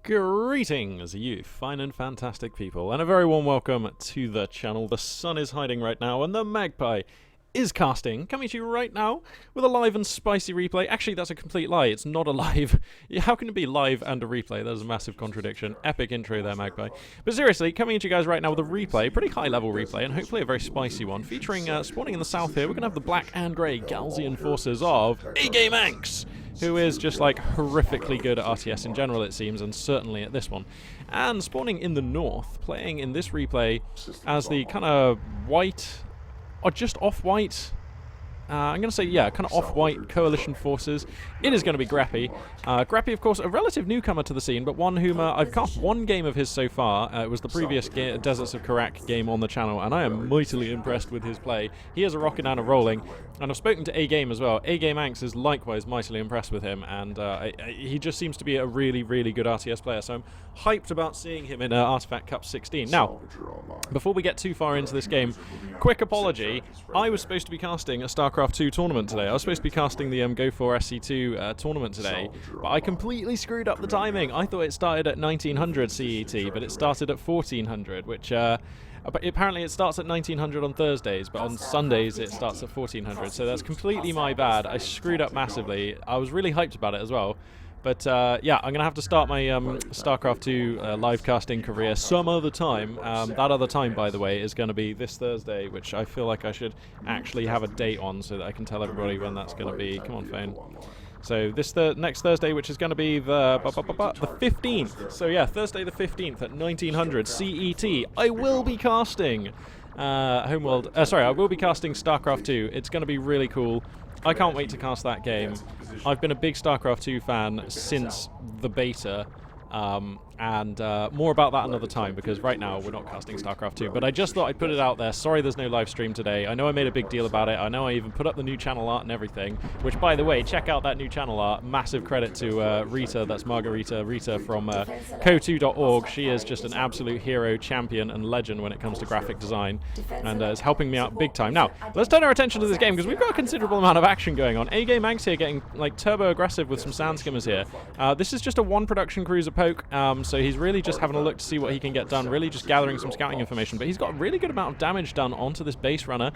Greetings, you fine and fantastic people, and a very warm welcome to the channel. The sun is hiding right now, and the magpie is casting, coming to you right now with a live and spicy replay. Actually, that's a complete lie. It's not a live. How can it be live and a replay? There's a massive contradiction. Epic intro there, magpie. But seriously, coming to you guys right now with a replay, pretty high-level replay, and hopefully a very spicy one, featuring spawning in the south here. We're going to have the black and grey Galzian forces of AGameAnx, who is just like horrifically good at RTS in general, it seems, and certainly at this one. And spawning in the north, playing in this replay as the kind of white, or just off-white, I'm going to say, yeah, kind of off-white coalition forces. It is going to be Greippi. Greippi, of course, a relative newcomer to the scene, but one whom I've cast one game of his so far. It was the previous Deserts of Karak game on the channel, and I am mightily impressed with his play. He is a rocking and a rolling, and I've spoken to AGame as well. AGameAnx is likewise mightily impressed with him, and he just seems to be a really, really good RTS player, so I'm hyped about seeing him in Artifact Cup 16. Now, before we get too far into this game, quick apology. I was supposed to be casting a StarCraft 2 tournament today. I was supposed to be casting the Go4 SC2 tournament today, but I completely screwed up the timing. I thought it started at 1900 CET, but it started at 1400, which but apparently it starts at 1900 on Thursdays, but on Sundays it starts at 1400, so that's completely my bad. I screwed up massively. I was really hyped about it as well. But yeah, I'm going to have to start my StarCraft 2 live casting career some other time. That other time, by the way, is going to be this Thursday, which I feel like I should actually have a date on so that I can tell everybody when that's going to be. Come on, phone. So this next Thursday, which is going to be the 15th. So yeah, Thursday the 15th at 1900 CET. I will be casting Homeworld. Sorry, I will be casting StarCraft 2. It's going to be really cool. I can't wait to cast that game. I've been a big StarCraft 2 fan since the beta, and more about that another time, because right now we're not casting StarCraft 2, but I just thought I'd put it out there. Sorry there's no live stream today. I know I made a big deal about it. I know I even put up the new channel art and everything, which, by the way, check out that new channel art. Massive credit to Rita, that's Margarita Rita from co2.org. She is just an absolute hero, champion, and legend when it comes to graphic design, and is helping me out big time. Now, let's turn our attention to this game, because we've got a considerable amount of action going on. AGameAnx here getting like turbo aggressive with some sand skimmers here. This is just a one production cruiser poke, so he's really just having a look to see what he can get done, really just gathering some scouting information, but he's got a really good amount of damage done onto this base runner.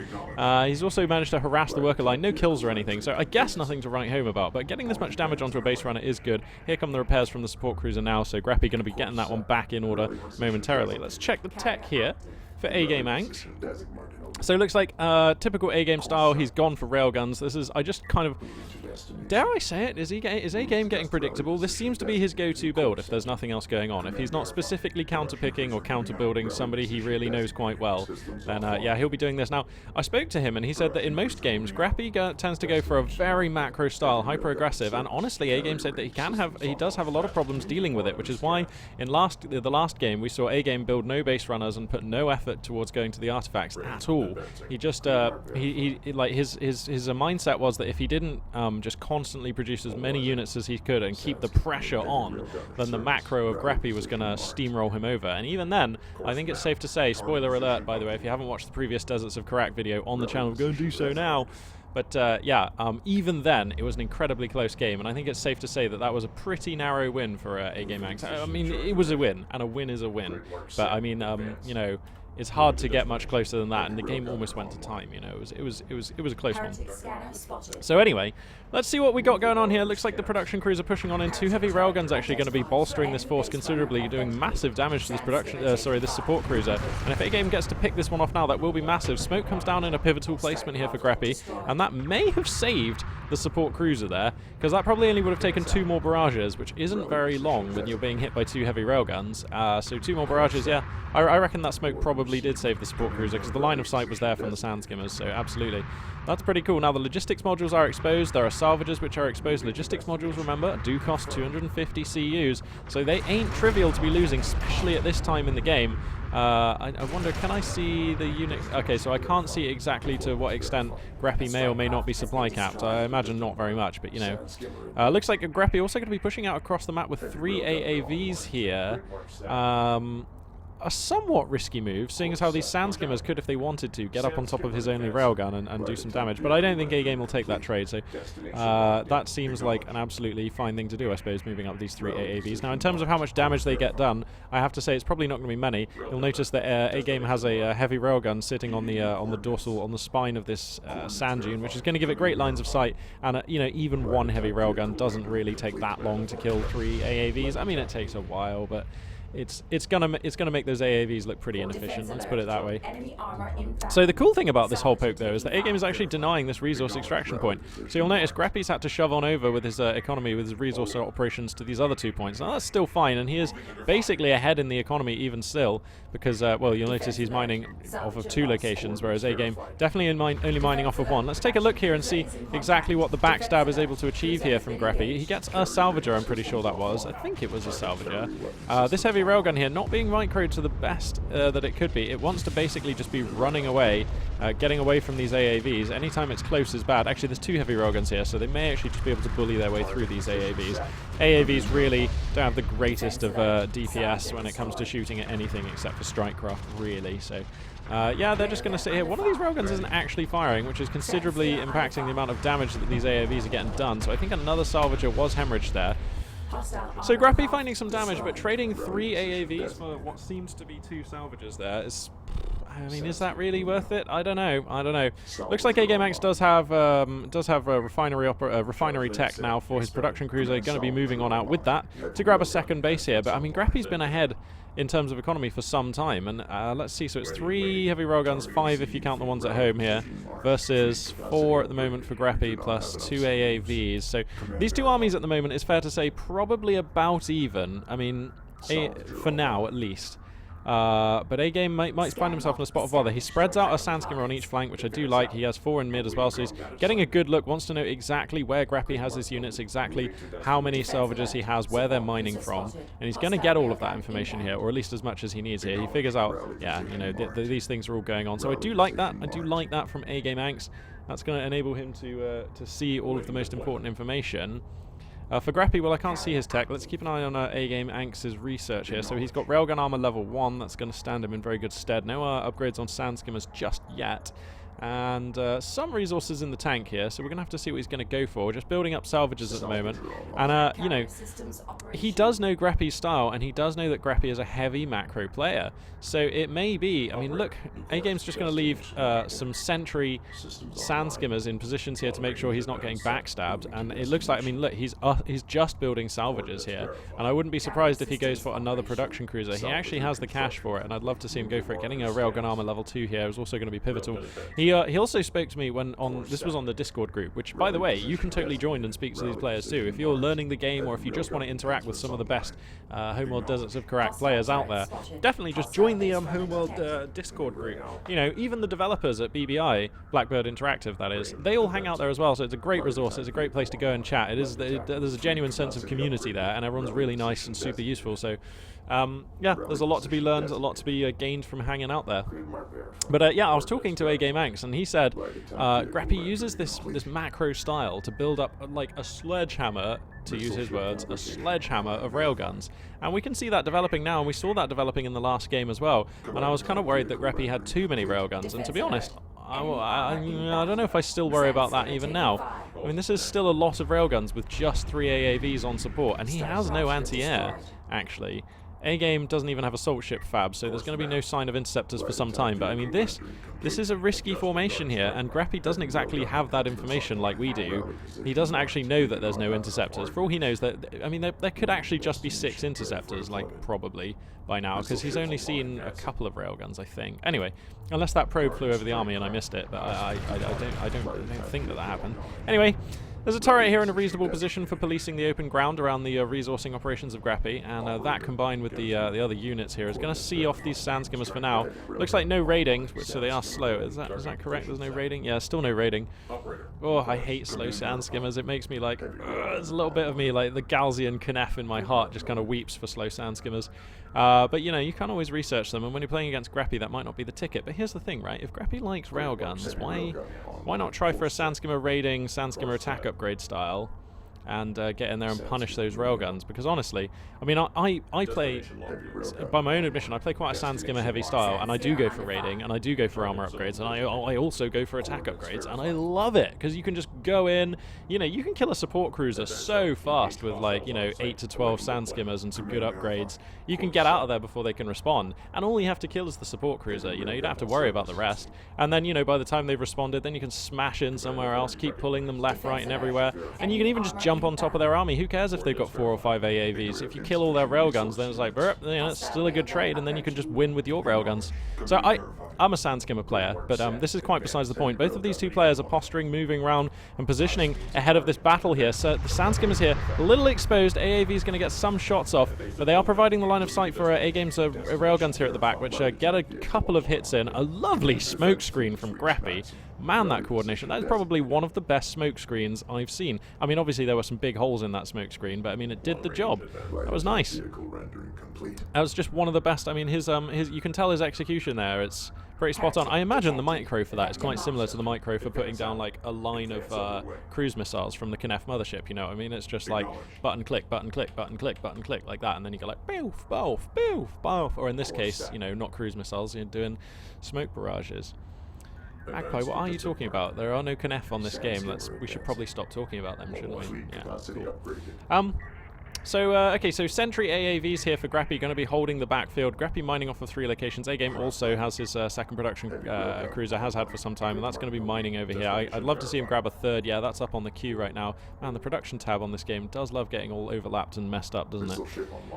He's also managed to harass the worker line, no kills or anything, so I guess nothing to write home about, but getting this much damage onto a base runner is good. Here come the repairs from the support cruiser now, so Greippi going to be getting that one back in order momentarily. Let's check the tech here for AGameAnx. So it looks like typical A-game style. He's gone for railguns. This is, I just kind of, dare I say it, is A-game getting predictable? This seems to be his go-to build if there's nothing else going on. If he's not specifically counter-picking or counter-building somebody he really knows quite well, then yeah, he'll be doing this. Now, I spoke to him and he said that in most games, Greippi tends to go for a very macro style, hyper-aggressive, and honestly, A-game said that he does have a lot of problems dealing with it, which is why in the last game we saw A-game build no base runners and put no effort towards going to the artifacts at all. He just he like his mindset was that if he didn't just constantly produce as many units as he could and keep the pressure on, then the macro of Greippi was going to steamroll him over. And even then, I think it's safe to say, spoiler alert by the way, if you haven't watched the previous Deserts of Karak video on the channel, go and do so now. But yeah, even then, it was an incredibly close game, and I think it's safe to say that that was a pretty narrow win for AGameAnx. I mean, it was a win, and a win is a win. But I mean, you know, it's hard to get much closer than that, and the game almost went to time. You know, it was a close one. So anyway, let's see what we got going on here. Looks like the production crews are pushing on in. Two heavy railguns actually going to be bolstering this force considerably, doing massive damage to this this support cruiser. And if A-game gets to pick this one off now, that will be massive. Smoke comes down in a pivotal placement here for Greippi, and that may have saved the support cruiser there, because that probably only would have taken 2 more barrages, which isn't very long when you're being hit by 2 heavy railguns. So 2 more barrages, yeah. I reckon that smoke probably did save the support cruiser, because the line of sight was there from the sand skimmers, so absolutely. That's pretty cool. Now the logistics modules are exposed. There are salvages which are exposed. Logistics modules, remember, do cost 250 CUs, so they ain't trivial to be losing, especially at this time in the game. I wonder, can I see the unit? Okay, so I can't see exactly to what extent Greippi may or may not be supply capped. I imagine not very much, but you know. Looks like Greippi also going to be pushing out across the map with 3 AAVs here. a somewhat risky move, seeing as how these sand skimmers could, if they wanted to, get up on top of his only railgun and do some damage. But I don't think A-Game will take that trade, so that seems like an absolutely fine thing to do, I suppose, moving up these 3 AAVs. Now, in terms of how much damage they get done, I have to say it's probably not going to be many. You'll notice that A-Game has a heavy railgun sitting on the dorsal, on the spine of this sand dune, which is going to give it great lines of sight. And you know, even one heavy railgun doesn't really take that long to kill 3 AAVs. I mean, it takes a while, but it's gonna make those AAVs look pretty inefficient, let's put it that way. So the cool thing about this whole poke, though, is that A-Game is actually denying this resource extraction point. So you'll notice Greippi's had to shove on over with his economy, with his resource operations to these other 2 points. Now that's still fine, and he is basically ahead in the economy even still, because, well, you'll notice he's mining off of 2 locations, whereas A-Game definitely only mining off of 1. Let's take a look here and see exactly what the backstab is able to achieve here from Greippi. He gets a salvager, I'm pretty sure that was. I think it was a salvager. This heavy railgun here not being microed to the best that it could be. It wants to basically just be running away, getting away from these AAVs. Anytime it's close is bad. Actually, there's 2 heavy railguns here, so they may actually just be able to bully their way through these AAVs. AAVs really don't have the greatest of DPS when it comes to shooting at anything except for strikecraft, really. So yeah, they're just going to sit here. One of these railguns isn't actually firing, which is considerably impacting the amount of damage that these AAVs are getting done. So I think another salvager was hemorrhaged there. So Greippi finding some damage, but trading 3 AAVs for what seems to be 2 salvages there is... I mean, is that really worth it? I don't know. I don't know. Looks like AGameAnx does have a refinery tech now for his production cruiser. Going to be moving on out with that to grab a second base here. But I mean, Greippi's been ahead in terms of economy for some time, and let's see. So it's 3 heavy railguns, 5 if you count the ones at home here, versus 4 at the moment for Greippi, plus 2 AAVs. So these 2 armies at the moment, it's fair to say, probably about even. I mean, for now at least. But A-Game might find himself in a spot of bother. He spreads out a sand skimmer on each flank, which I do like. He has 4 in mid as well, so he's getting a good look, wants to know exactly where Greippi has his units, exactly how many salvages he has, where they're mining from, and he's going to get all of that information here, or at least as much as he needs here. He figures out, yeah, you know, these things are all going on. So I do like that. I do like that from AGameAnx. That's going to enable him to see all of the most important information. For Greippi, well, I can't see his tech. Let's keep an eye on AGameAnx's research here. So he's got railgun armor level 1. That's going to stand him in very good stead. No upgrades on sand skimmers just yet. And some resources in the tank here, so we're going to have to see what he's going to go for. We're just building up salvages at the moment. And, you know, he does know Greippi's style, and he does know that Greippi is a heavy macro player. So it may be, I mean, look, A-Game's just going to leave some sentry sand skimmers in positions here to make sure he's not getting backstabbed. And it looks like, I mean, look, he's just building salvages here. And I wouldn't be surprised if he goes for another production cruiser. He actually has the cash for it, and I'd love to see him go for it. Getting a railgun armor level 2 here is also going to be pivotal. He also spoke to me when this was on the Discord group, which, by the way, you can totally join and speak to these players too. If you're learning the game, or if you just want to interact with some of the best Homeworld Deserts of Karak players out there, definitely just join the Homeworld Discord group. You know, even the developers at BBI, Blackbird Interactive, that is, they all hang out there as well. So it's a great resource. It's a great place to go and chat. There's a genuine sense of community there, and everyone's really nice and super useful. So. Yeah, there's a lot to be learned, a lot to be gained from hanging out there. But yeah, I was talking to AGameAnx, and he said Greippi uses this macro style to build up like a sledgehammer, to use his words, a sledgehammer of railguns. And we can see that developing now, and we saw that developing in the last game as well. And I was kind of worried that Greippi had too many railguns, and to be honest, I don't know if I still worry about that even now. I mean, this is still a lot of railguns with just 3 AAVs on support, and he has no anti-air, actually. A-Game doesn't even have assault ship fab, so there's going to be no sign of interceptors for some time. But I mean, this is a risky formation here, and Greippi doesn't exactly have that information like we do. He doesn't actually know that there's no interceptors. For all he knows, that I mean, there could actually just be 6 interceptors, like probably by now, because he's only seen a couple of railguns, I think. Anyway, unless that probe flew over the army and I missed it, but I don't think that happened. Anyway. There's a turret here in a reasonable position for policing the open ground around the resourcing operations of Greippi, and that combined with the other units here is going to see off these sand skimmers for now. Looks like no raiding, so they are slow. Is that correct? There's no raiding? Yeah, still no raiding. Oh, I hate slow sand skimmers. It makes me like, there's a little bit of me, like the Galzian Knef in my heart just kind of weeps for slow sand skimmers. But you know, you can always research them, and when you're playing against Greippi, that might not be the ticket. But here's the thing, right? If Greippi likes railguns, why not try for a sand skimmer raiding, sand skimmer attack upgrade style, and get in there and punish those railguns. Because honestly, I mean, I play, by my own admission, I play quite a sand skimmer heavy style, and I do go for raiding, and I do go for armor upgrades, and I also go for attack upgrades, and I love it because you can just go in, you know, you can kill a support cruiser so fast with like, you know, 8 to 12 sand skimmers and some good upgrades. You can get out of there before they can respond, and all you have to kill is the support cruiser. You know, you don't have to worry about the rest. And then, you know, by the time they've responded, then you can smash in somewhere else, keep pulling them left, right, and everywhere, and you can even just jump on top of their army. Who cares if they've got 4 or 5 AAVs? If you kill all their railguns, then it's like, you know, it's still a good trade, and then you can just win with your railguns. So I'm a sand skimmer player, but this is quite besides the point. Both of these two players are posturing, moving around, and positioning ahead of this battle here. So the sand skimmers here, a little exposed. AAV is going to get some shots off, but they are providing the line of sight for A-Game's railguns here at the back, which get a couple of hits in. A lovely smoke screen from Greippi. Man, that coordination. That is probably one of the best smoke screens I've seen. I mean, obviously there were some big holes in that smoke screen, but I mean, it did the job. That was nice. That was just one of the best. I mean, his you can tell his execution there. It's pretty spot on. I imagine the micro for that is quite similar to the micro for putting down like a line of cruise missiles from the Knef mothership. You know what I mean? It's just like button click, button click, button click, button click, like that, and then you go like boof, boof, boof, boof. Or in this case, you know, not cruise missiles. You're doing smoke barrages. Magpie, what are you talking about? There are no Knef on this game. We should probably stop talking about them, shouldn't we? Yeah, cool. Okay, so Sentry AAVs here for Greippi, going to be holding the backfield. Greippi mining off of 3 locations. A-Game also has his second production cruiser, has had for some time, and that's going to be mining over here. I'd love to see him grab a third. Yeah, that's up on the queue right now. Man, the production tab on this game does love getting all overlapped and messed up, doesn't it?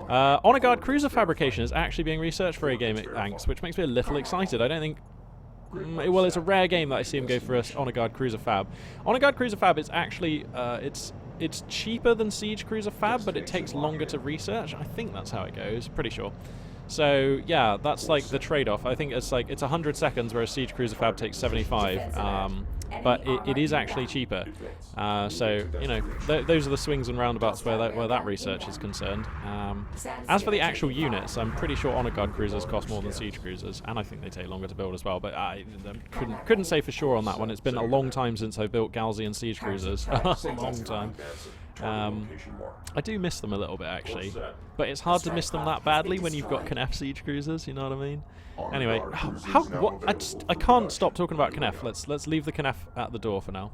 Honor Guard cruiser fabrication is actually being researched for AGameAnx, which makes me a little excited. I don't think... Well, it's a rare game that I see him go for a Honor Guard Cruiser Fab. Honor Guard Cruiser Fab is actually, it's cheaper than Siege Cruiser Fab, but it takes longer to research. I think that's how it goes, pretty sure. So, yeah, that's like the trade-off. I think it's like, it's 100 seconds, whereas Siege Cruiser Fab takes 75. But it is actually cheaper. So, you know, those are the swings and roundabouts where that research is concerned. As for the actual units, I'm pretty sure Honor Guard cruisers cost more than Siege cruisers, and I think they take longer to build as well, but I couldn't say for sure on that one. It's been a long time since I built Galzian Siege cruisers. A long time. I do miss them a little bit, actually, but it's hard to miss them that badly when you've got Knef Siege cruisers, you know what I mean? Anyway, I can't stop talking about Knef. Let's leave the Knef at the door for now.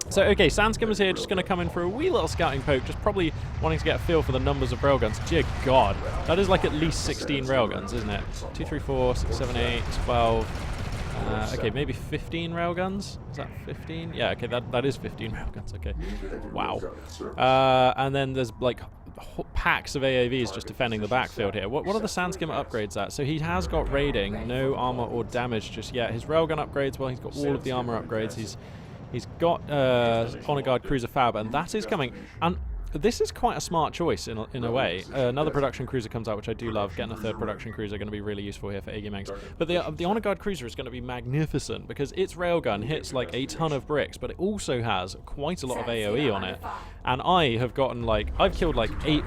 So, okay, Sand Skimmer's here, just going to come in for a wee little scouting poke, just probably wanting to get a feel for the numbers of railguns. Dear God, that is like at least 16 railguns, isn't it? 2, 3, 4, 6, 7, 8, 12... okay, maybe 15 railguns? Is that 15? Yeah, okay, that is 15 railguns, okay. Wow. And then there's like packs of AAVs just defending the backfield here. What are the Sand Skimmer upgrades at? So he has got raiding, no armor or damage just yet. His railgun upgrades, well, he's got all of the armor upgrades. He's got Honor Guard Cruiser Fab, and that is coming. And this is quite a smart choice in a way. Another production cruiser comes out, which I do love. Getting a third production cruiser going to be really useful here for AGameAnx. But the Honor Guard cruiser is going to be magnificent because its railgun hits like a ton of bricks, but it also has quite a lot of AoE on it. And I have gotten like, I've killed like 8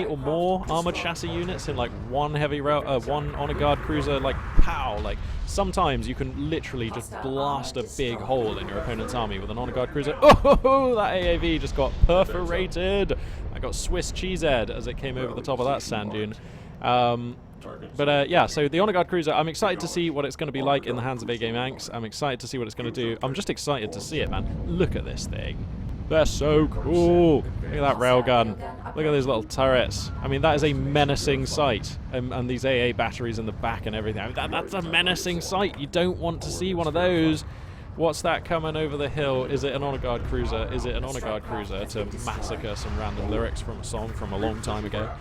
or more armored chassis units in like one one Honor Guard cruiser, like pow. Like sometimes you can literally just blast a big hole in your opponent's army with an Honor Guard cruiser. Oh, that AAV just got perforated. I got Swiss cheese-ed as it came over the top of that sand dune. Yeah, so the Honor Guard cruiser, I'm excited to see what it's going to be like in the hands of AGameAnx. I'm excited to see what it's going to do. I'm just excited to see it, man. Look at this thing. They're so cool. Look at that railgun. Look at those little turrets. I mean, that is a menacing sight. And these AA batteries in the back and everything. I mean, that's a menacing sight. You don't want to see one of those. What's that coming over the hill? Is it an Honor Guard cruiser? Is it an Honor Guard cruiser to massacre some random lyrics from a song from a long time ago?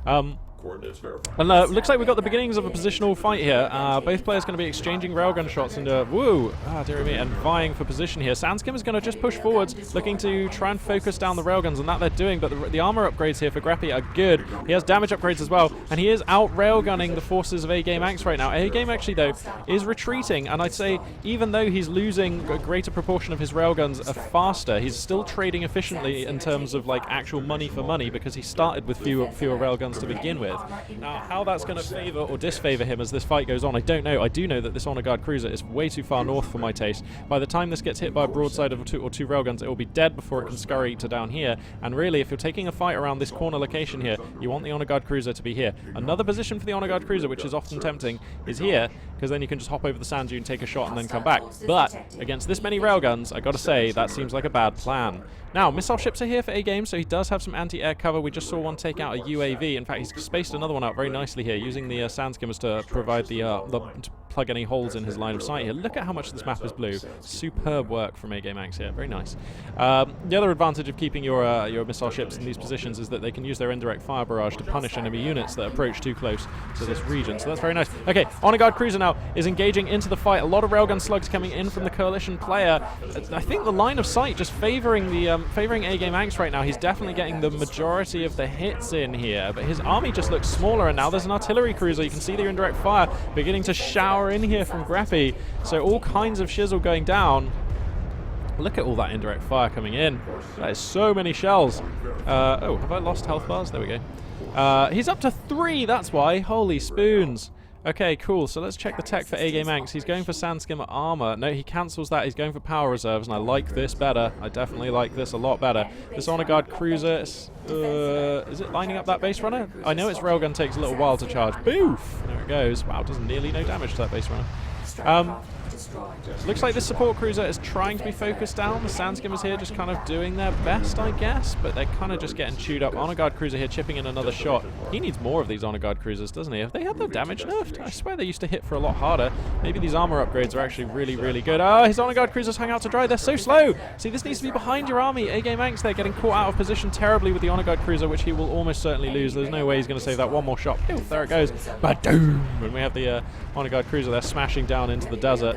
And looks like we've got the beginnings of a positional fight here. Both players going to be exchanging railgun shots and dear me, and vying for position here. Sandskim is going to just push forwards, looking to try and focus down the railguns, and that they're doing, but the armor upgrades here for Greippi are good. He has damage upgrades as well, and he is out railgunning the forces of AGameAnx right now. AGame actually, though, is retreating, and I'd say even though he's losing a greater proportion of his railguns faster, he's still trading efficiently in terms of like actual money for money, because he started with fewer railguns to begin with. with. Now, how that's going to favour or disfavour him as this fight goes on, I don't know. I do know that this Honor Guard cruiser is way too far north for my taste. By the time this gets hit by a broadside of two railguns, it will be dead before it can scurry to down here. And really, if you're taking a fight around this corner location here, you want the Honor Guard cruiser to be here. Another position for the Honor Guard cruiser, which is often tempting, is here, because then you can just hop over the sand dune, take a shot, and then come back. But against this many railguns, I gotta say, that seems like a bad plan. Now, missile ships are here for A-Game, so he does have some anti-air cover. We just saw one take out a UAV. In fact, he's spaced another one out very nicely here, using the sand skimmers to provide to plug any holes in his line of sight here. Look at how much this map is blue. Superb work from AGameAnx here. Very nice. The other advantage of keeping your missile ships in these positions is that they can use their indirect fire barrage to punish enemy units that approach too close to this region. So that's very nice. Okay, Honor Guard cruiser now is engaging into the fight. A lot of railgun slugs coming in from the coalition player. I think the line of sight just favoring AGameAnx right now. He's definitely getting the majority of the hits in here, but his army just looks smaller, and now there's an artillery cruiser. You can see the indirect fire beginning to shower in here from Greippi. So all kinds of shizzle going down. Look at all that indirect fire coming in. That is so many shells. Oh, have I lost health bars? There we go. He's up to 3, that's why. Holy spoons. Okay, cool. So let's check the tech for AGameAnx. He's going for Sand Skimmer armor. No, he cancels that. He's going for power reserves, and I like this better. I definitely like this a lot better. This Honor Guard cruiser is it lining up that base runner? I know its railgun takes a little while to charge. Boof! There it goes. Wow, does nearly no damage to that base runner. Looks like this support cruiser is trying to be focused down. The Sand Skimmers here just kind of doing their best, I guess, but they're kind of just getting chewed up. Honor Guard cruiser here chipping in another shot. He needs more of these Honor Guard cruisers, doesn't he? Have they had their damage nerfed? I swear they used to hit for a lot harder. Maybe these armor upgrades are actually really, really good. Oh, his Honor Guard cruisers hung out to dry. They're so slow. See, this needs to be behind your army. AGameAnx, they're getting caught out of position terribly with the Honor Guard cruiser, which he will almost certainly lose. There's no way he's going to save that one more shot. Ew, there it goes. Ba-doom! And we have the Honor Guard cruiser there smashing down into the desert,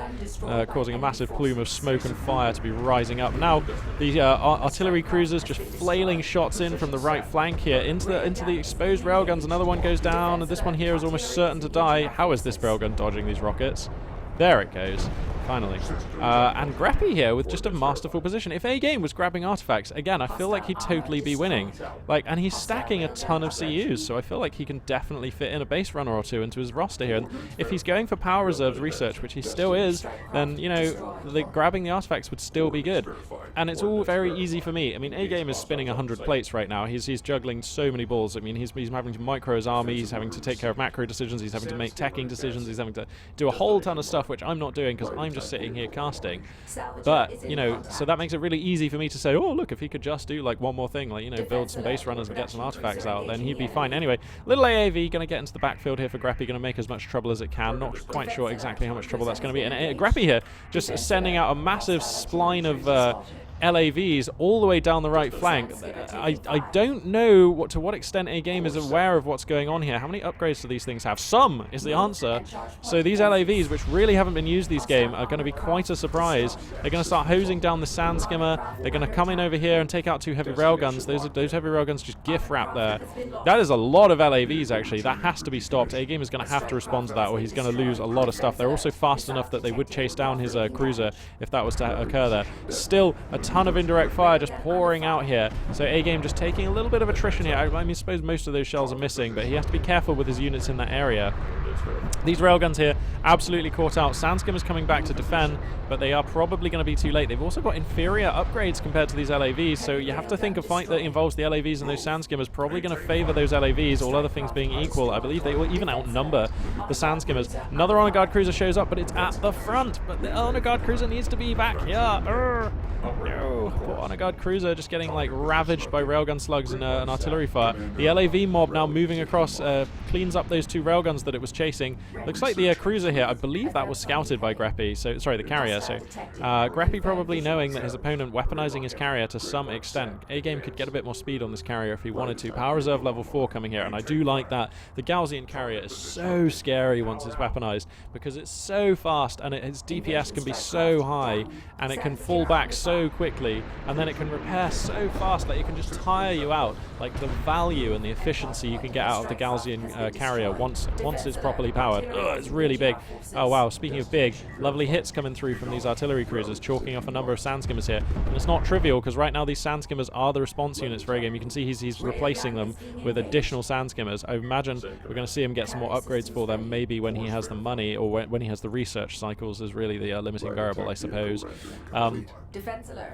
causing a massive plume of smoke and fire to be rising up. Now the artillery cruisers just flailing shots in from the right flank here into the exposed railguns. Another one goes down, and this one here is almost certain to die. How is this railgun dodging these rockets? There it goes. Finally. And Greippi here with just a masterful position. If A-Game was grabbing artifacts, again, I feel like he'd totally be winning. And he's stacking a ton of CUs, so I feel like he can definitely fit in a base runner or two into his roster here. And if he's going for power reserves research, which he still is, then, you know, grabbing the artifacts would still be good. And it's all very easy for me. I mean, A-Game is spinning 100 plates right now. He's juggling so many balls. I mean, he's having to micro his army, he's having to take care of macro decisions, he's having to make teching decisions, he's having to do a whole ton of stuff, which I'm not doing because I'm just sitting here casting. But, you know, so that makes it really easy for me to say, oh, look, if he could just do like one more thing, like, you know, build some base runners and get some artifacts out, then he'd be fine. Anyway, little AAV going to get into the backfield here for Greippi, going to make as much trouble as it can. Not quite sure exactly how much trouble that's going to be. And Greippi here just sending out a massive spline of LAVs all the way down the right flank. I don't know to what extent A-Game is aware of what's going on here. How many upgrades do these things have? Some is the answer. So these LAVs, which really haven't been used this game, are going to be quite a surprise. They're going to start hosing down the Sand Skimmer. They're going to come in over here and take out 2 heavy railguns. Those heavy railguns just gift wrap there. That is a lot of LAVs, actually. That has to be stopped. A-Game is going to have to respond to that, or he's going to lose a lot of stuff. They're also fast enough that they would chase down his cruiser if that was to occur there. Still, a ton of indirect fire just pouring out here. So A-Game just taking a little bit of attrition here. I mean, I suppose most of those shells are missing, but he has to be careful with his units in that area. These railguns here absolutely caught out. Sand Skimmers coming back to defend, but they are probably going to be too late. They've also got inferior upgrades compared to these LAVs, so you have to think a fight that involves the LAVs and those Sand Skimmers probably going to favor those LAVs, all other things being equal. I believe they will even outnumber the Sand Skimmers. Another Honor Guard cruiser shows up, but it's at the front. But the Honor Guard cruiser needs to be back here. No, poor Honor Guard cruiser just getting like ravaged by railgun slugs and an artillery fire. The LAV mob now moving across, cleans up those 2 railguns that it was chasing. Looks like the cruiser here, I believe that was scouted by Greippi, so sorry, the carrier. So Greippi probably knowing that his opponent weaponizing his carrier to some extent. A-Game could get a bit more speed on this carrier if he wanted to. Power reserve level 4 coming here, and I do like that. The Gaussian carrier is so scary once it's weaponized because it's so fast and its DPS can be so high and it can fall back so quickly, and then it can repair so fast that it can just tire you out. Like the value and the efficiency you can get out of the Gaussian carrier once it's properly powered. Ugh, it's really big. Oh wow, speaking of big, lovely hits coming through from these artillery cruisers, chalking off a number of sand skimmers here. And it's not trivial, because right now these sand skimmers are the response units for A-Game. You can see he's replacing them with additional sand skimmers. I imagine we're going to see him get some more upgrades for them, maybe when he has the money, or when he has the research cycles is really the limiting variable, I suppose.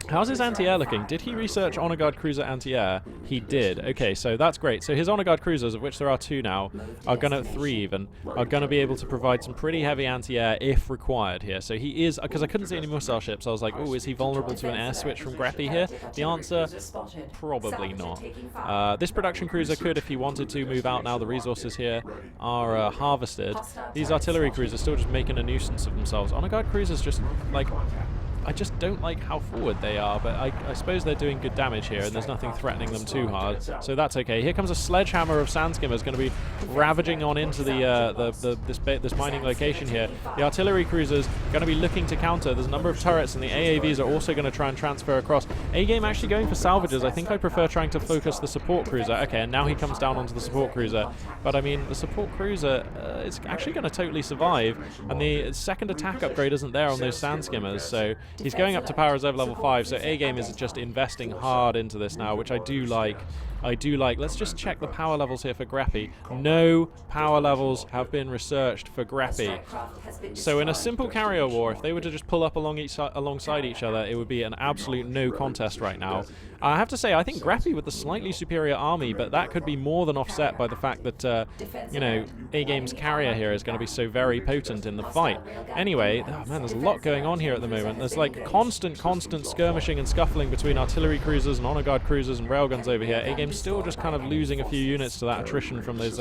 How's his anti-air looking? Did he research Honor Guard cruiser anti-air? He did. Okay, so that's great. So his Honor Guard cruisers, of which there are 2 now, are going to 3 even, are going to be able to provide some pretty heavy anti-air if required here. So he is, because I couldn't see any missile ships, I was like, oh, is he vulnerable to an air switch from Greippi here? The answer, probably not. This production cruiser could, if he wanted to, move out now. The resources here are harvested. These artillery cruisers still just making a nuisance of themselves. Honor Guard cruisers just, like, I just don't like how forward they are, but I suppose they're doing good damage here, and there's nothing threatening them too hard, so that's okay. Here comes a sledgehammer of sand skimmers, going to be ravaging on into this mining location here. The artillery cruisers going to be looking to counter. There's a number of turrets, and the AAVs are also going to try and transfer across. A-Game actually going for salvages. I think I prefer trying to focus the support cruiser. Okay, and now he comes down onto the support cruiser, but I mean, the support cruiser is actually going to totally survive, and the second attack upgrade isn't there on those sand skimmers, so he's going up to power reserve level 5, so A-Game is just investing hard into this now, which I do like. Let's just check the power levels here for Greippi. No power levels have been researched for Greippi. So in a simple carrier war, if they were to just pull up alongside each other, it would be an absolute no contest right now. I have to say, I think Greippi with the slightly superior army, but that could be more than offset by the fact that, you know, A-Game's carrier here is going to be so very potent in the fight. Anyway, oh man, there's a lot going on here at the moment. There's like constant skirmishing and scuffling between artillery cruisers and honor guard cruisers and railguns over here. A-Game's still just kind of losing a few units to that attrition from those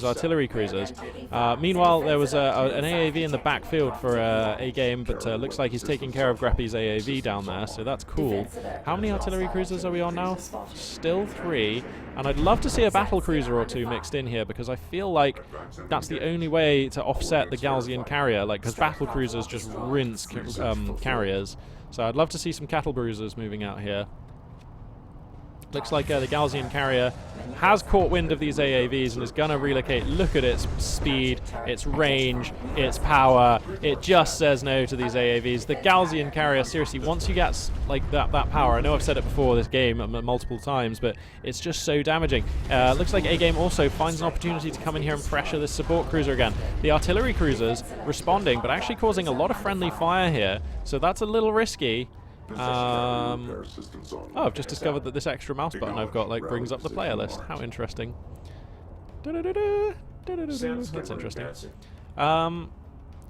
artillery cruisers. Meanwhile, there was an AAV in the backfield for A-Game, but looks like he's taking care of Greippi's AAV down there, so that's cool. How many artillery cruisers are we on now? Still 3, and I'd love to see a battle cruiser or 2 mixed in here, because I feel like that's the only way to offset the Gaussian carrier, like, because battle cruisers just rinse carriers. So I'd love to see some cattle bruisers moving out here. Looks like the Gaussian carrier has caught wind of these AAVs and is going to relocate. Look at its speed, its range, its power. It just says no to these AAVs. The Gaussian carrier, seriously, once you get like that power, I know I've said it before this game multiple times, but it's just so damaging. Looks like A-Game also finds an opportunity to come in here and pressure this support cruiser again. The artillery cruisers responding, but actually causing a lot of friendly fire here, so that's a little risky. Oh, I've just discovered that this extra mouse button I've got brings up the player list. How interesting. That's interesting.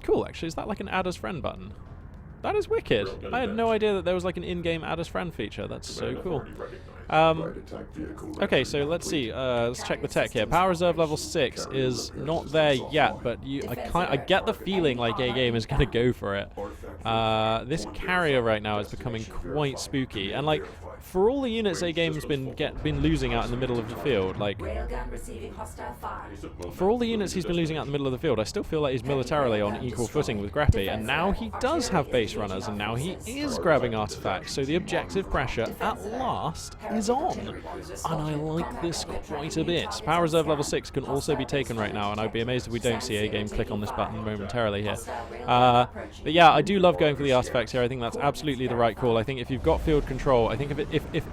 Cool, actually. Is that like an add as friend button? That is wicked. I had no idea that there was like an in-game add as friend feature. That's so cool. Okay, so let's see. Let's check the tech here. Power reserve level 6 is not there yet, but I get the feeling like A-Game is going to go for it. This carrier right now is becoming quite spooky, and like for all the units A-Game's been losing out in the middle of the field, like for all the units he's been losing out in the middle of the field, I still feel like he's militarily on equal footing with Greippi, and now he does have base runners, and now he is grabbing artifacts, so the objective pressure at last is on, and I like this quite a bit. Power reserve level 6 can also be taken right now, and I'd be amazed if we don't see A-Game click on this button momentarily here. But yeah, I do love going for the artifacts here. I think that's absolutely the right call. I think if you've got field control, I think if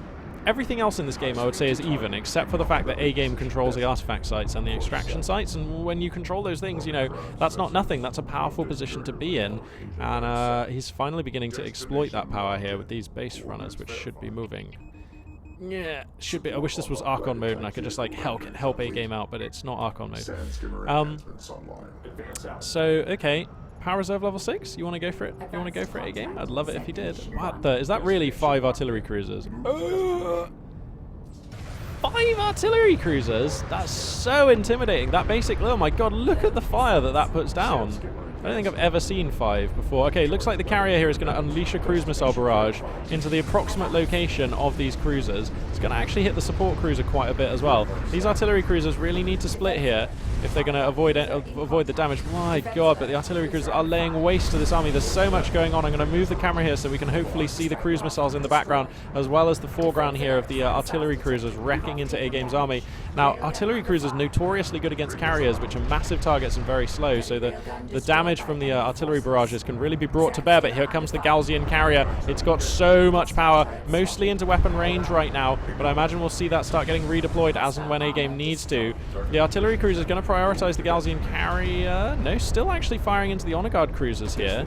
everything else in this game I would say is even, except for the fact that A-Game controls the artifact sites and the extraction sites, and when you control those things, you know, that's not nothing. That's a powerful position to be in, and he's finally beginning to exploit that power here with these base runners, which should be moving. Yeah, should be. I wish this was Archon mode and I could just like help A-Game out, but it's not Archon mode. So okay, power reserve level 6. You want to go for it? You want to go for it, A-Game? I'd love it if you did. What the? Is that really 5 artillery cruisers? 5 artillery cruisers? That's so intimidating. That basically, oh my god, look at the fire that puts down. I don't think I've ever seen 5 before. Okay, looks like the carrier here is going to unleash a cruise missile barrage into the approximate location of these cruisers. It's going to actually hit the support cruiser quite a bit as well. These artillery cruisers really need to split here if they're going to avoid the damage. My god, but the artillery cruisers are laying waste to this army. There's so much going on. I'm going to move the camera here so we can hopefully see the cruise missiles in the background, as well as the foreground here of the artillery cruisers wrecking into AGame's army. Now, artillery cruisers notoriously good against carriers, which are massive targets and very slow, so the damage from the artillery barrages can really be brought to bear. But here comes the Gaussian carrier. It's got so much power, mostly into weapon range right now, but I imagine we'll see that start getting redeployed as and when AGame needs to. The artillery cruiser is going to prioritize the Gaussian carrier. No, still actually firing into the honor guard cruisers here,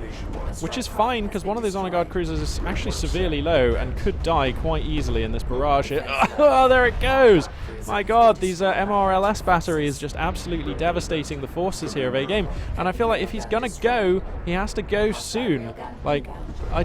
which is fine because one of those honor guard cruisers is actually severely low and could die quite easily in this barrage here. Oh, there it goes! My god, these MRLS batteries just absolutely devastating the forces here of AGame, and I feel like if he's gonna go, he has to go soon. Like, I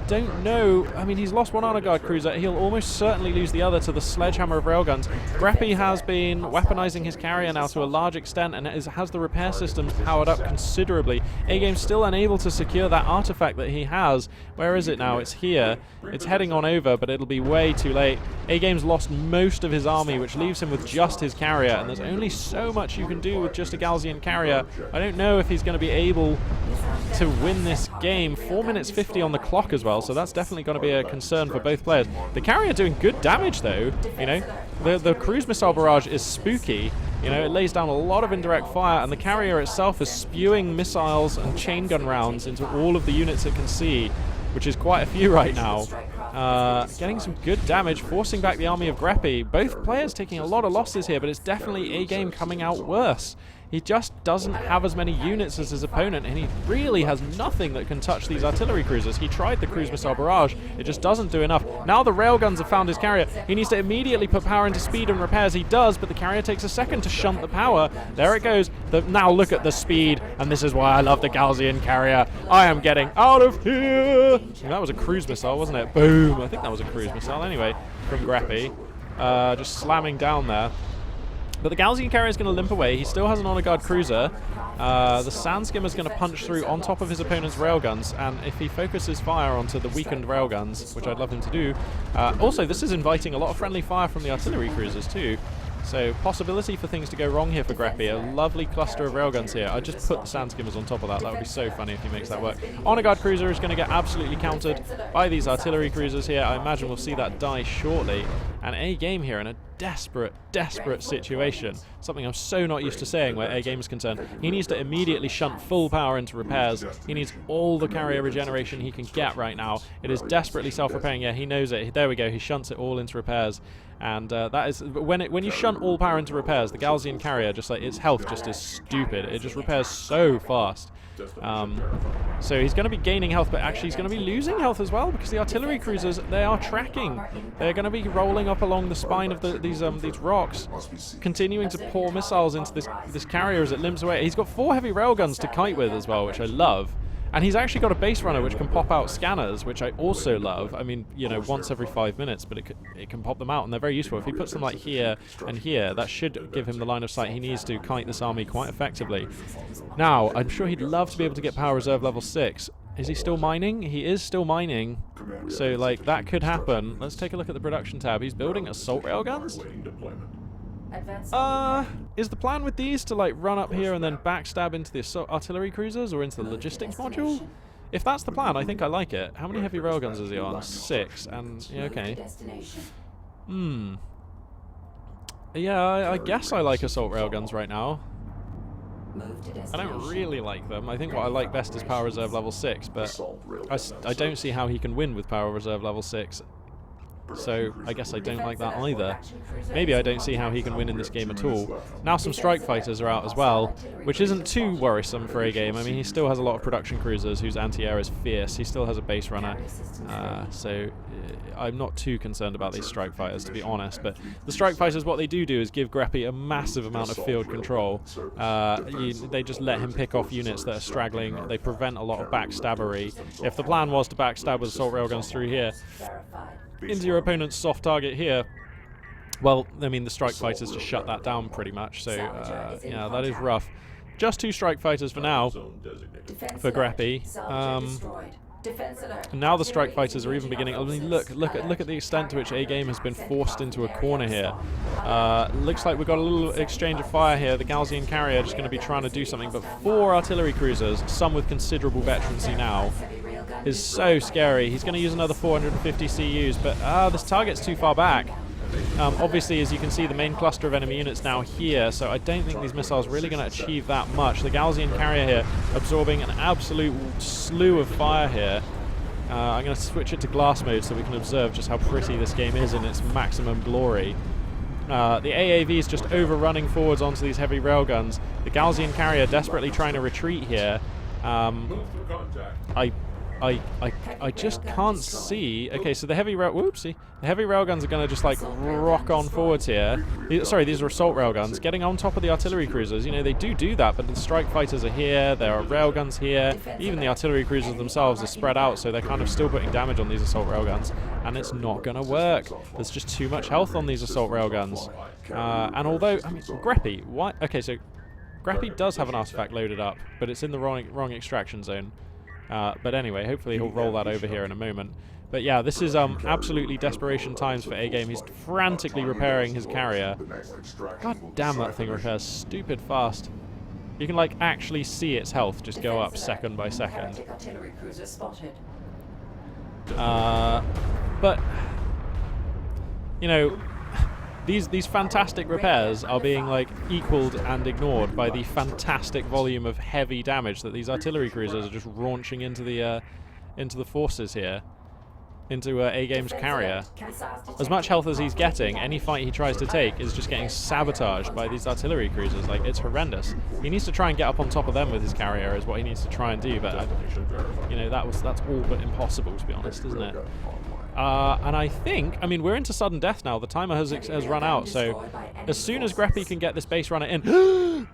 don't know. I mean, he's lost one honor guard cruiser. He'll almost certainly lose the other to the sledgehammer of railguns. Greippi has been weaponizing his carrier now to a large extent and has the repair systems powered up considerably. AGame's still unable to secure that artifact that he has. Where is it now? It's here. It's heading on over, but it'll be way too late. AGame's lost most of his army, which leaves him with just his carrier, and there's only so much you can do with just a Gaussian carrier. I don't know if he's going to be able to win this game. 4 minutes 50 on the clock as well, so that's definitely going to be a concern for both players. The carrier doing good damage though, you know. The cruise missile barrage is spooky. You know, it lays down a lot of indirect fire, and the carrier itself is spewing missiles and chain gun rounds into all of the units it can see, which is quite a few right now. Getting some good damage, forcing back the army of Greippi. Both players taking a lot of losses here, but it's definitely AGame coming out worse. He just doesn't have as many units as his opponent, and he really has nothing that can touch these artillery cruisers. He tried the cruise missile barrage, it just doesn't do enough. Now the railguns have found his carrier. He needs to immediately put power into speed and repairs. He does, but the carrier takes a second to shunt the power. There it goes. Now look at the speed, and this is why I love the Gaussian carrier. I am getting out of here. That was a cruise missile, wasn't it? Boom. I think that was a cruise missile anyway from Greippi. Just slamming down there. But the Gaussian carrier is going to limp away. He still has an honor guard cruiser. The sand skimmer is going to punch through on top of his opponent's railguns, and if he focuses fire onto the weakened railguns, which I'd love him to do. Also, this is inviting a lot of friendly fire from the artillery cruisers too. So, possibility for things to go wrong here for Greippi. A lovely cluster of railguns here. I'd just put the sand skimmers on top of that. That would be so funny if he makes that work. Honor guard cruiser is going to get absolutely countered by these artillery cruisers here. I imagine we'll see that die shortly. And AGame here in a desperate, desperate situation. Something I'm so not used to saying where AGame is concerned. He needs to immediately shunt full power into repairs. He needs all the carrier regeneration he can get right now. It is desperately self-repairing. Yeah, he knows it. There we go. He shunts it all into repairs. And that is when you shunt all power into repairs, the Gaussian carrier, just like its health just is stupid. It just repairs so fast. So he's going to be gaining health, but actually he's going to be losing health as well, because the artillery cruisers, they are tracking. They're going to be rolling up along the spine of these rocks, continuing to pour missiles into this carrier as it limps away. He's got 4 heavy railguns to kite with as well, which I love. And he's actually got a base runner which can pop out scanners, which I also love. I mean, you know, once every 5 minutes, but it can pop them out, and they're very useful. If he puts them like here and here, that should give him the line of sight he needs to kite this army quite effectively. Now, I'm sure he'd love to be able to get power reserve level 6. Is he still mining? He is still mining. So, like, that could happen. Let's take a look at the production tab. He's building assault railguns. Is the plan with these to like run up here and then backstab into the artillery cruisers or into the logistics module? If that's the plan, I think I like it. How many heavy railguns is he on? 6, and yeah, okay. Yeah, I guess I like assault railguns right now. I don't really like them. I think what I like best is power reserve level 6, but I don't see how he can win with power reserve level 6. So I guess I don't like that either. Maybe I don't see how he can win in this game at all. Now some strike fighters are out as well, which isn't too worrisome for AGame. I mean, he still has a lot of production cruisers whose anti-air is fierce. He still has a base runner. So I'm not too concerned about these strike fighters, to be honest. But the strike fighters, what they do is give Greippi a massive amount of field control. They just let him pick off units that are straggling. They prevent a lot of backstabbery. If the plan was to backstab with assault railguns through here into your opponent's soft target here, well, I mean, the strike fighters just shut that down pretty much, so yeah, that is rough. just 2 strike fighters for now for Greippi. And now the strike fighters are even beginning. I mean, look at the extent to which A-Game has been forced into a corner here. Looks like we've got a little exchange of fire here. The Gaussian carrier just going to be trying to do something, but 4 artillery cruisers, some with considerable veterancy now, is so scary. He's going to use another 450 CUs, but this target's too far back. Obviously, as you can see, the main cluster of enemy units now here, so I don't think these missiles are really going to achieve that much. The Gaussian carrier here absorbing an absolute slew of fire here. I'm going to switch it to glass mode so we can observe just how pretty this game is in its maximum glory. The AAV is just overrunning forwards onto these heavy railguns. The Gaussian carrier desperately trying to retreat here. I just can't see. Okay, so the heavy railguns are going to just like rock on forwards here. Sorry, these are assault railguns getting on top of the artillery cruisers. You know, they do that, but the strike fighters are here. There are railguns here. Even the artillery cruisers themselves are spread out, so they're kind of still putting damage on these assault railguns, and it's not going to work. There's just too much health on these assault railguns. And although, I mean, Greippi, why? Okay, so Greippi does have an artifact loaded up, but it's in the wrong extraction zone. But anyway, hopefully he'll roll that over here in a moment. But yeah, this is absolutely desperation times for A-Game. He's frantically repairing his carrier. God damn, that thing repairs stupid fast. You can like actually see its health just go up second by second. But you know, these fantastic repairs are being like equaled and ignored by the fantastic volume of heavy damage that these artillery cruisers are just launching into the forces here, into A-Game's carrier. As much health as he's getting, any fight he tries to take is just getting sabotaged by these artillery cruisers. Like, it's horrendous. He needs to try and get up on top of them with his carrier is what he needs to try and do, but you know, that's all but impossible, to be honest, isn't it? And I think, I mean, we're into sudden death now. The timer has run out, so as soon as Greippi can get this base runner in...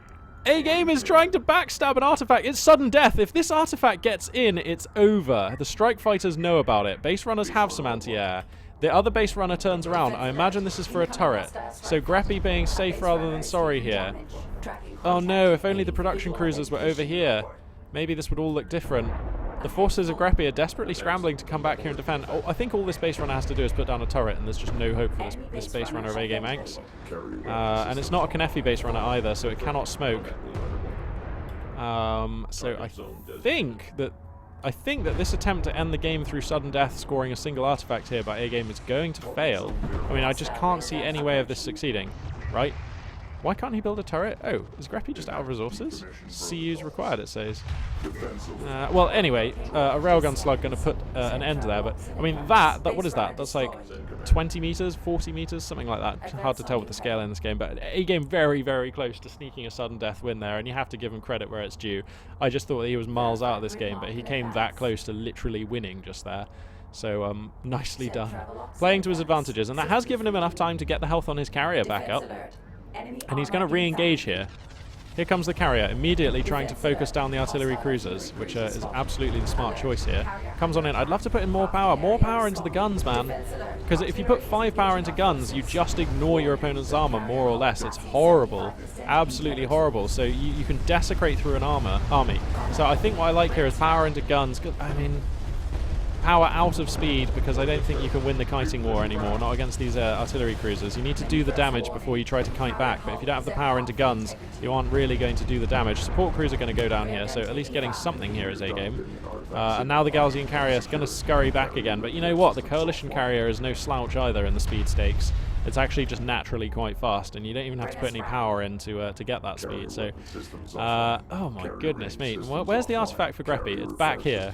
A-Game is trying to backstab an artifact. It's sudden death. If this artifact gets in, it's over. The strike fighters know about it. Base runners have some anti-air. The other base runner turns around. I imagine this is for a turret. So Greippi being safe rather than sorry here. Oh no, if only the production cruisers were over here. Maybe this would all look different. The forces of Greippi are desperately scrambling to come back here and defend. Oh, I think all this base runner has to do is put down a turret, and there's just no hope for this base runner of AGameAnx. And it's not a Knefi base runner either, so it cannot smoke. So I think that this attempt to end the game through sudden death, scoring a single artifact here by A-Game, is going to fail. I mean, I just can't see any way of this succeeding, right? Why can't he build a turret? Oh, is Greippi just out of resources? CUs required, it says. Well, anyway, a railgun slug going to put an end there, but, I mean, what is that? That's like 20 meters, 40 meters, something like that. Hard to tell with the scale in this game, but A-Game very, very close to sneaking a sudden death win there, and you have to give him credit where it's due. I just thought that he was miles out of this game, but he came that close to literally winning just there. So, nicely done. Playing to his advantages, and that has given him enough time to get the health on his carrier back up. And he's going to re-engage here. Here comes the carrier, immediately trying to focus down the artillery cruisers, which is absolutely the smart choice here. Comes on in. I'd love to put in more power into the guns, man. Because if you put 5 power into guns, you just ignore your opponent's armor, more or less. It's horrible. Absolutely horrible. So you can desecrate through an army. So I think what I like here is power into guns. I mean... power out of speed, because I don't think you can win the kiting war anymore, not against these artillery cruisers. You need to do the damage before you try to kite back, but if you don't have the power into guns, you aren't really going to do the damage. Support crews are going to go down here, so at least getting something here is A-Game. And now the Gaussian carrier is going to scurry back again, but you know what? The coalition carrier is no slouch either in the speed stakes. It's actually just naturally quite fast, and you don't even have to put any power in to get that speed. So, oh my goodness me. Where's the artifact for Greippi? It's back here.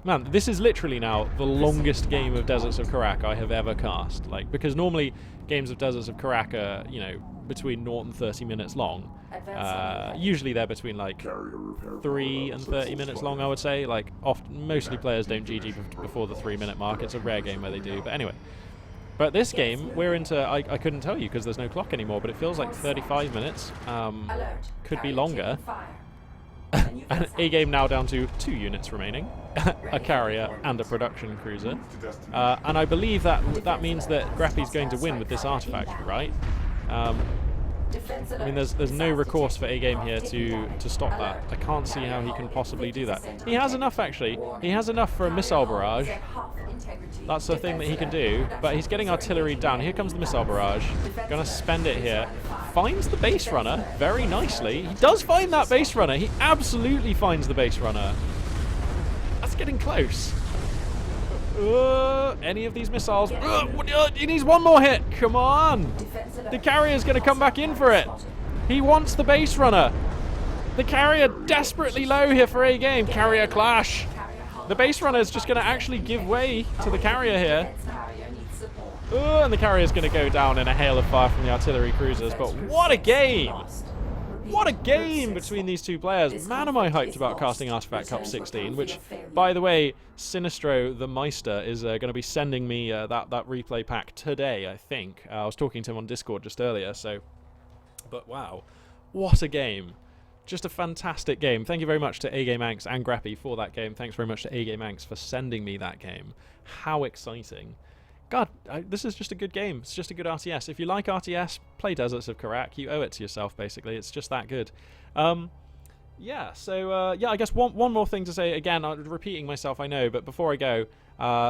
Man, this is literally now the longest game of Deserts of Karak I have ever cast. Like, because normally games of Deserts of Karak are, you know, between 0 and 30 minutes long. Usually they're between like 3 and 30 minutes long, I would say. Like, mostly players don't GG before the 3-minute mark. It's a rare game where they do. But anyway. But this game, we're into, I couldn't tell you because there's no clock anymore, but it feels like 35 minutes. Could be longer. And A-Game now down to 2 units remaining. A carrier and a production cruiser. And I believe that means that Greippi's going to win with this artifact, right? I mean, there's no recourse for A-Game here to stop that. I can't see how he can possibly do that. He has enough, actually. He has enough for a missile barrage. That's the thing that he can do, but he's getting artillery down. Here comes the missile barrage. Gonna spend it here. Finds the base runner very nicely. He does find that base runner. He absolutely finds the base runner. That's getting close. Any of these missiles. He needs one more hit. Come on. The carrier's going to come back in for it. He wants the base runner. The carrier desperately low here for A-Game. Carrier clash. The base runner is just going to actually give way to the carrier here. And the carrier's going to go down in a hail of fire from the artillery cruisers. But what a game. What a game between these two players. Man, am I hyped about casting Artifact Cup 16, which, by the way, Sinistro the Meister is going to be sending me that replay pack today, I think. I was talking to him on Discord just earlier, so... But wow, what a game. Just a fantastic game. Thank you very much to AGameAnx and Greippi for that game. Thanks very much to AGameAnx for sending me that game. How exciting. God, this is just a good game. It's just a good RTS. If you like RTS, play Deserts of Karak. You owe it to yourself, basically. It's just that good. Yeah, so, yeah, I guess one more thing to say. Again, I'm repeating myself, I know, but before I go,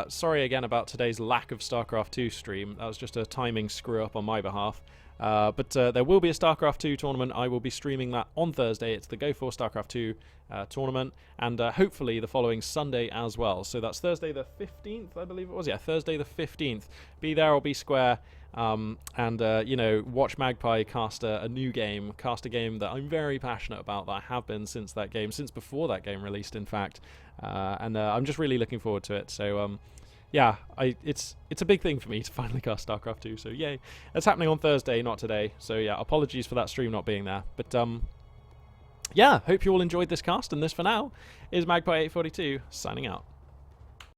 sorry again about today's lack of StarCraft 2 stream. That was just a timing screw-up on my behalf. But there will be a StarCraft 2 tournament. I will be streaming that on Thursday. It's the Go for StarCraft 2 tournament, and hopefully the following Sunday as well. So that's Thursday the 15th, I believe it was. Yeah, Thursday the 15th. Be there or be square, and you know, watch Magpie cast a new game, cast a game that I'm very passionate about, that I have been since that game, since before that game released, in fact. And I'm just really looking forward to it. So yeah, it's a big thing for me to finally cast StarCraft 2, so yay. It's happening on Thursday, not today, so yeah, apologies for that stream not being there. But yeah, hope you all enjoyed this cast, and this for now is Magpie842 signing out.